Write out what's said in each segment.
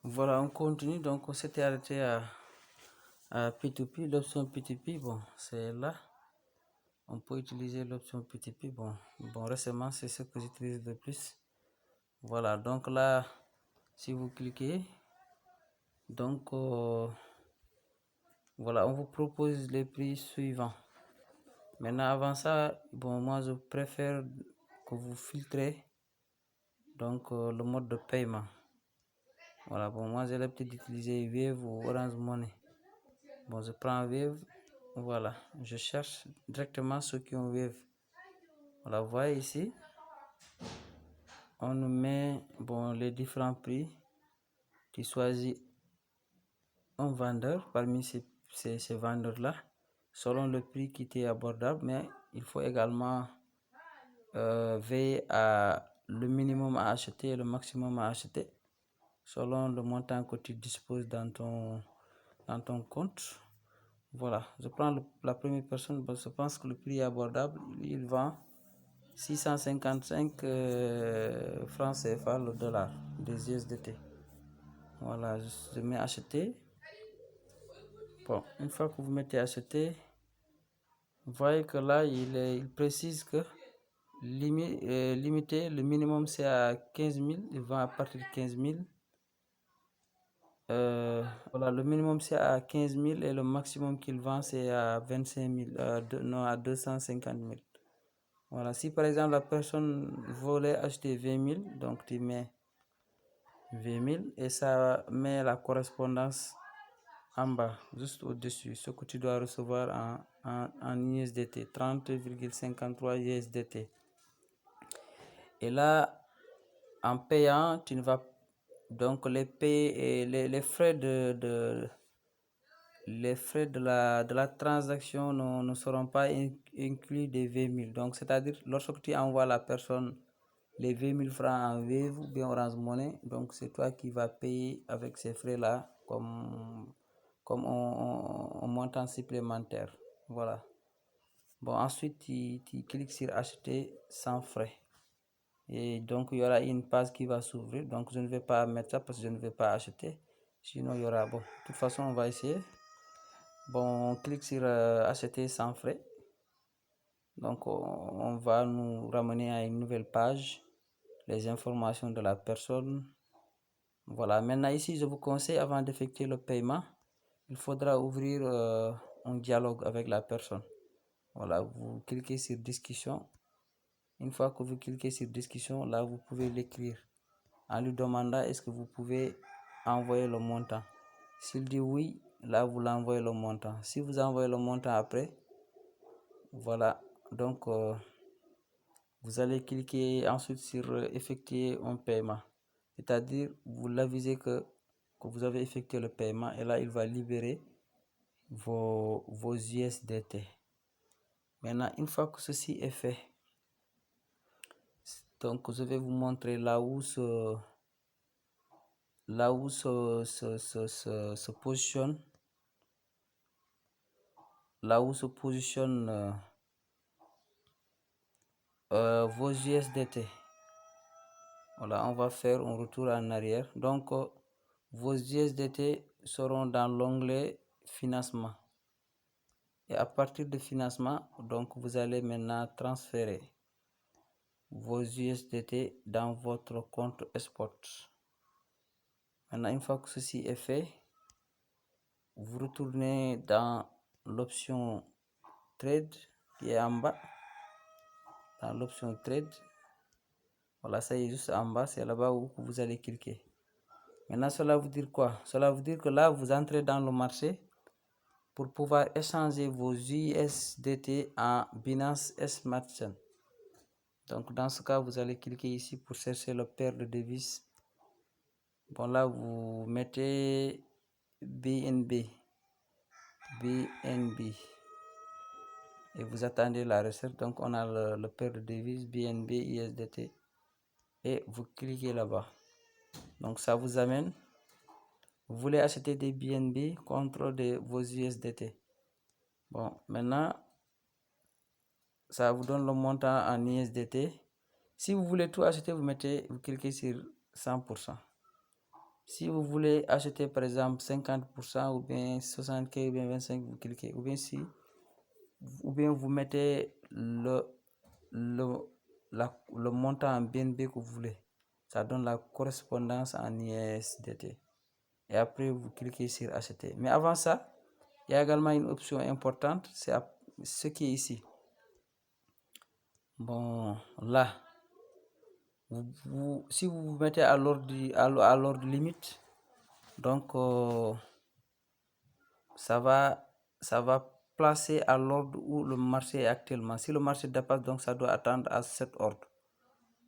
Voilà, on continue. Donc, on s'était arrêté à P2P. L'option P2P, bon, c'est là. On peut utiliser l'option P2P. Bon, récemment, c'est ce que j'utilise le plus. Voilà, donc là, si vous cliquez, donc voilà, on vous propose les prix suivants. Maintenant, avant ça, bon, moi, je préfère que vous filtrez donc le mode de paiement. Voilà, bon, moi, j'ai l'habitude d'utiliser Wave ou Orange Money. Bon, je prends Wave. Voilà, je cherche directement ceux qui ont Wave. Voilà, vous voyez ici, on nous met bon, les différents prix. Tu choisis un vendeur parmi ces vendeurs-là, selon le prix qui t'est abordable, mais il faut également veiller à le minimum à acheter et le maximum à acheter, selon le montant que tu disposes dans ton compte. Voilà, je prends la première personne, je pense que le prix est abordable. Il vend 655 francs CFA le dollar des USDT. Voilà, je mets acheter. Bon, une fois que vous mettez acheter, vous voyez que là, il précise que limité, le minimum c'est à 15 000, il vend à partir de 15 000. Voilà, le minimum c'est à 15 000 et le maximum qu'il vend c'est à 25 000, non, à 250 000. Voilà, si par exemple la personne voulait acheter 20 000, donc tu mets 20 000 et ça met la correspondance en bas, juste au-dessus, ce que tu dois recevoir en USDT, 30,53 USDT. Et là, en payant, tu ne vas donc les frais les frais de la transaction ne seront pas inclus des 20 000. Donc, c'est-à-dire, lorsque tu envoies la personne les 20 000 francs en Wave ou bien Orange Money, donc c'est toi qui vas payer avec ces frais-là comme un montant supplémentaire. Voilà. Bon, ensuite, tu cliques sur acheter sans frais. Et donc, il y aura une page qui va s'ouvrir. Donc, je ne vais pas mettre ça parce que je ne vais pas acheter. Sinon, il y aura, bon, de toute façon, on va essayer. Bon, on clique sur acheter sans frais. Donc, on va nous ramener à une nouvelle page. Les informations de la personne. Voilà, maintenant ici, je vous conseille, avant d'effectuer le paiement, il faudra ouvrir un dialogue avec la personne. Voilà, vous cliquez sur discussion. Une fois que vous cliquez sur discussion, là, vous pouvez l'écrire en lui demandant est-ce que vous pouvez envoyer le montant. S'il dit oui, là, vous l'envoyez le montant. Si vous envoyez le montant après, voilà, donc vous allez cliquer ensuite sur effectuer un paiement. C'est-à-dire, vous l'avisez que vous avez effectué le paiement et là, il va libérer vos USDT. Maintenant, une fois que ceci est fait, donc je vais vous montrer là où se positionne, là où se positionne vos USDT. Voilà, on va faire un retour en arrière. Donc, vos USDT seront dans l'onglet financement. Et à partir de financement, donc vous allez maintenant transférer vos USDT dans votre compte export. Maintenant, une fois que ceci est fait, vous retournez dans l'option trade qui est en bas. Dans l'option trade, voilà, ça y est, juste en bas, c'est là-bas où vous allez cliquer. Maintenant, cela veut dire quoi? Cela veut dire que là, vous entrez dans le marché pour pouvoir échanger vos USDT en Binance Smart Chain. Donc, dans ce cas, vous allez cliquer ici pour chercher le paire de devises. Bon, là, vous mettez BNB. Et vous attendez la recherche. Donc, on a le paire de devises BNB USDT. Et vous cliquez là-bas. Donc, ça vous amène. Vous voulez acheter des BNB contre vos USDT. Bon, maintenant, ça vous donne le montant en USDT. Si vous voulez tout acheter, vous cliquez sur 100%. Si vous voulez acheter par exemple 50% ou bien 75 ou bien 25, vous cliquez. Ou bien vous mettez le, le montant en BNB que vous voulez. Ça donne la correspondance en USDT. Et après, vous cliquez sur acheter. Mais avant ça, il y a également une option importante, c'est ce qui est ici. Bon, là, si vous vous mettez à l'ordre limite, donc ça va placer à l'ordre où le marché est actuellement. Si le marché dépasse, donc ça doit attendre à cet ordre.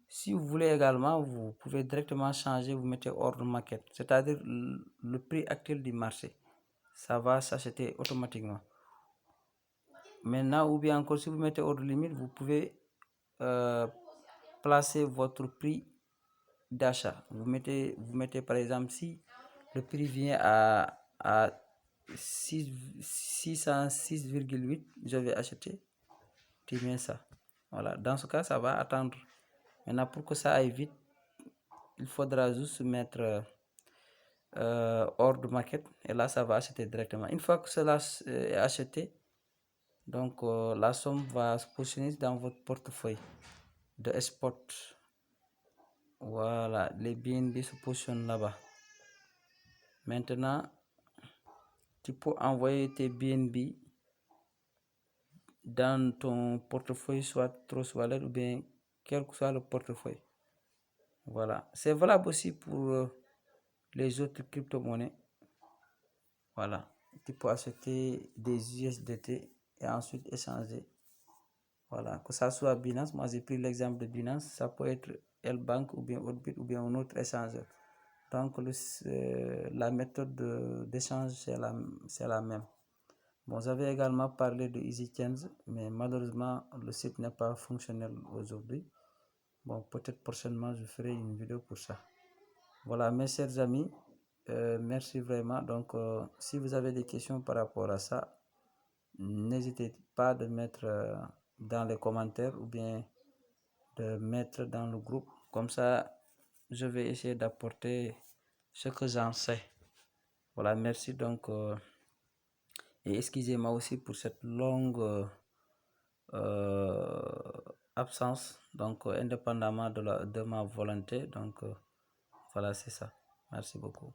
Si vous voulez également, vous pouvez directement changer, vous mettez ordre market, c'est-à-dire le prix actuel du marché. Ça va s'acheter automatiquement. Maintenant, ou bien encore, si vous mettez ordre limite, vous pouvez placer votre prix d'achat. Vous mettez par exemple, si le prix vient à 606,8, je vais acheter. Tu mets ça. Voilà. Dans ce cas, ça va attendre. Maintenant, pour que ça aille vite, il faudra juste mettre ordre market et là, ça va acheter directement. Une fois que cela est acheté, donc la somme va se positionner dans votre portefeuille de export. Voilà, les BNB se positionnent là-bas. Maintenant, tu peux envoyer tes BNB dans ton portefeuille, soit Trust Wallet ou bien quel que soit le portefeuille. Voilà, c'est valable aussi pour les autres crypto-monnaies. Voilà, tu peux acheter des USDT et ensuite échanger. Voilà, que ça soit Binance, moi j'ai pris l'exemple de Binance, ça peut être L-Bank ou bien Oddbit ou bien un autre échangeur. Donc la méthode d'échange c'est la même. Bon, j'avais également parlé de EasyChange, mais malheureusement le site n'est pas fonctionnel aujourd'hui. Bon, peut-être prochainement je ferai une vidéo pour ça. Voilà, mes chers amis, merci vraiment. Donc, si vous avez des questions par rapport à ça, n'hésitez pas de mettre dans les commentaires ou bien de mettre dans le groupe. Comme ça, je vais essayer d'apporter ce que j'en sais. Voilà, merci donc. Et excusez-moi aussi pour cette longue absence, donc indépendamment de ma volonté. Donc, voilà, c'est ça. Merci beaucoup.